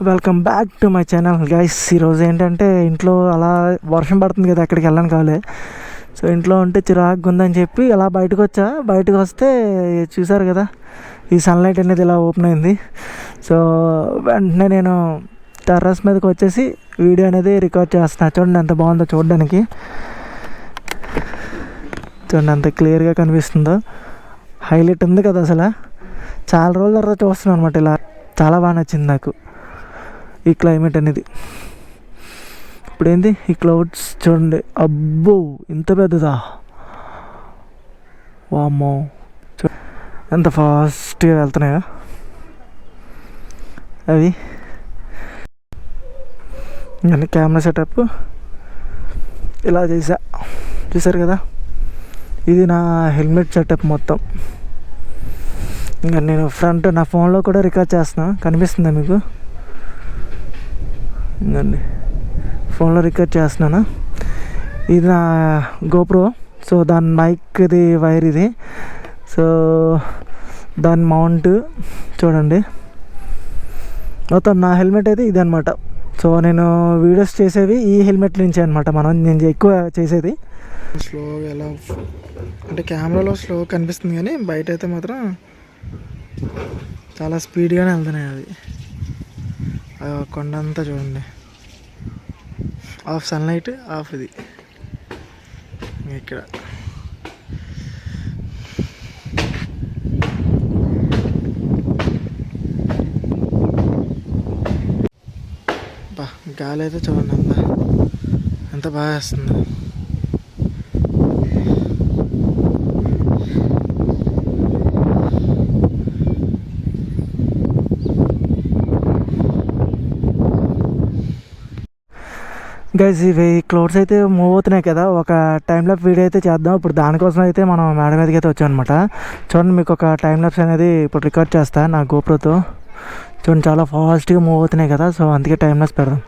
Welcome back to my channel guys. ఈరోజు ఏంటంటే ఇంట్లో అలా వర్షం పడుతుంది కదా, ఎక్కడికి వెళ్ళను కావాలి. సో ఇంట్లో ఉంటే చిరాకుగా ఉందని చెప్పి అలా బయటకు వస్తే చూసారు కదా, ఈ సన్లైట్ అనేది ఇలా ఓపెన్ అయింది. సో వెంటనే నేను టెర్రస్ మీదకి వచ్చేసి వీడియో అనేది రికార్డ్ చేస్తున్నాను. చూడండి ఎంత బాగుందో చూడడానికి, చూడండి ఎంత క్లియర్గా కనిపిస్తుందో. హైలైట్ ఉంది కదా అసలు. చాలా రోజుల తర్వాత చూస్తున్నాను అనమాట ఇలా. చాలా బాగా నచ్చింది నాకు ఈ క్లైమేట్ అనేది. ఇప్పుడు ఏంది ఈ క్లౌడ్స్ చూడండి, అబ్బో ఇంత పెద్దదా, వామ్మో ఎంత ఫాస్ట్గా వెళ్తున్నాయో అవి. నేను కెమెరా సెటప్ ఇలా చూసారు కదా, ఇది నా హెల్మెట్ సెటప్ మొత్తం. ఇంకా నేను ఫ్రంట్ నా ఫోన్లో కూడా రికార్డ్ చేస్తున్నా, కనిపిస్తుందా మీకు? ఇంకండి ఫోన్లో రికార్డ్ చేస్తున్నాను. ఇది నా గోప్రో. సో దాని మైక్ది వైర్ ఇది. సో దాని మౌంట్ చూడండి. మొత్తం నా హెల్మెట్ అయితే ఇది అనమాట. సో నేను వీడియోస్ చేసేవి ఈ హెల్మెట్ నుంచి అనమాట. నేను ఎక్కువ చేసేది స్లోగా ఎలా అంటే కెమెరాలో స్లో కనిపిస్తుంది, కానీ బయట అయితే మాత్రం చాలా స్పీడ్గానే వెళ్తున్నాయి అవి. కొండ అంతా చూడండి, ఆఫ్ సన్లైట్ ఆఫ్. ఇది ఇక్కడ గాలి అయితే చూడండి ఎంత బాగా వేస్తుంది. గైస్ ఇవి క్లౌడ్స్ అయితే మూవ్ అవుతున్నాయి కదా, ఒక టైం ల్యాప్స్ వీడియో అయితే చేద్దాం. ఇప్పుడు దానికోసం అయితే మనం మేడ మీదకి అయితే వచ్చాం అనమాట. చూడండి, మీకు ఒక టైం ల్యాప్స్ అనేది ఇప్పుడు రికార్డ్ చేస్తాను నా గోప్రోతో. చూడండి చాలా ఫాస్ట్గా మూవ్ అవుతున్నాయి కదా, సో అందుకే టైం ల్యాప్స్ పెడదాం.